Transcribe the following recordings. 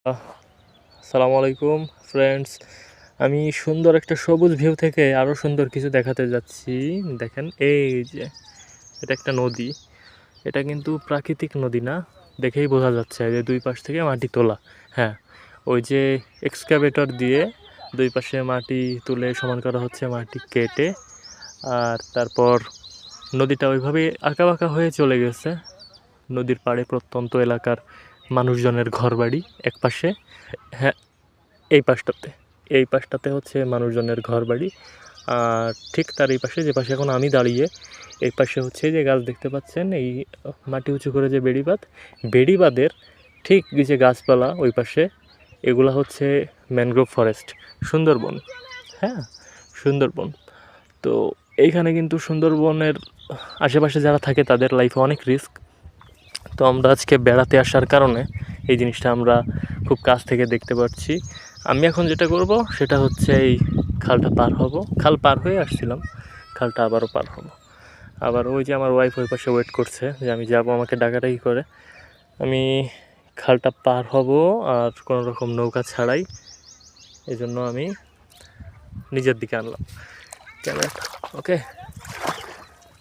আসসালামু আলাইকুম ফ্রেন্ডস। আমি সুন্দর একটা সবুজ ভিউ থেকে আরও সুন্দর কিছু দেখাতে যাচ্ছি। দেখেন, এই যে এটা একটা নদী। এটা কিন্তু প্রাকৃতিক নদী না, দেখেই বোঝা যাচ্ছে যে দুই পাশ থেকে মাটি তোলা। হ্যাঁ, ওই যে এক্সকাভেটর দিয়ে দুই পাশে মাটি তুলে সমান করা হচ্ছে, মাটি কেটে। আর তারপর নদীটা ওইভাবেই আঁকাবাঁকা হয়ে চলে গেছে। নদীর পাড়ে প্রত্যন্ত এলাকার মানুষজনের ঘরবাড়ি এক পাশে। হ্যাঁ, এই পাশটাতে হচ্ছে মানুষজনের ঘরবাড়ি। আর ঠিক তার এই পাশে, যে পাশে এখন আমি দাঁড়িয়ে, এই পাশে হচ্ছে যে গাছ দেখতে পাচ্ছেন, এই মাটি উঁচু করে যে বেড়িবাঁধের ঠিক যে গাছপালা ওই পাশে, এগুলা হচ্ছে ম্যানগ্রোভ ফরেস্ট, সুন্দরবন। হ্যাঁ, সুন্দরবন। তো এইখানে কিন্তু সুন্দরবনের আশেপাশে যারা থাকে তাদের লাইফে অনেক রিস্ক। তো আমরা আজকে বেড়াতে আসার কারণে এই জিনিসটা আমরা খুব কাছ থেকে দেখতে পাচ্ছি। আমি এখন যেটা করব সেটা হচ্ছে এই খালটা পার হব। খাল পার হয়ে আসছিলাম, খালটা আবারও পার হব। আবার ওই যে আমার ওয়াইফ ওই পাশে ওয়েট করছে যে আমি যাব, আমাকে ডাকাডাকি করে। আমি খালটা পার হব আর কোনো রকম নৌকা ছাড়াই। এই জন্য আমি নিজের দিকে আনলাম ক্যামেরাটা। ওকে,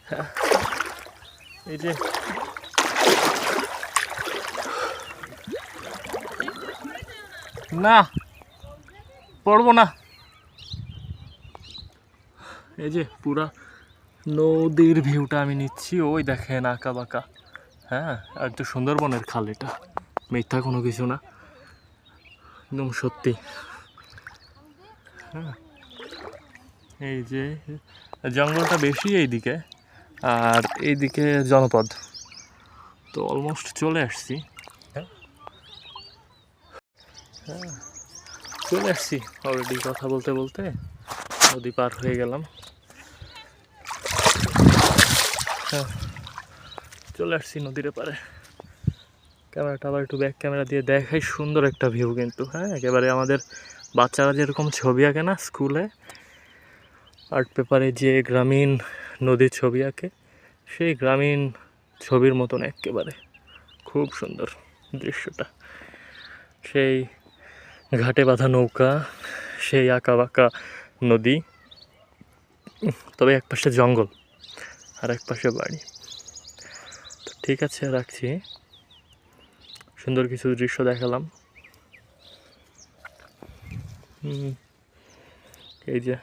হ্যাঁ, এই যে না, পড়বো না। এই যে পুরা নদীর ভিউটা আমি নিচ্ছি, ওই দেখেন আঁকা বাঁকা। হ্যাঁ, আর একটু সুন্দরবনের খাল, এটা মিথ্যা কোনো কিছু না, একদম সত্যি। হ্যাঁ, এই যে জঙ্গলটা বেশি এইদিকে, আর এইদিকে জনপদ। তো অলমোস্ট চলে আসছি। হ্যাঁ, হ্যাঁ, চলে আসছি অলরেডি। কথা বলতে বলতে নদী পার হয়ে গেলাম। হ্যাঁ, চলে আসছি নদীর পারে। ক্যামেরাটা আবার একটু ব্যাক ক্যামেরা দিয়ে দেখাই, সুন্দর একটা ভিউ কিন্তু। হ্যাঁ, একেবারে আমাদের বাচ্চারা যেরকম ছবি আঁকে না স্কুলে, আর্ট পেপারে যে গ্রামীণ নদীর ছবি আঁকে, সেই গ্রামীণ ছবির মতন একেবারে খুব সুন্দর দৃশ্যটা। সেই ঘাটে বাঁধা নৌকা, সেই আঁকা বাঁকা নদী, তবে এক পাশে জঙ্গল আর এক পাশে বাড়ি। তো ঠিক আছে, রাখছি। সুন্দর কিছু দৃশ্য দেখালাম। এই যে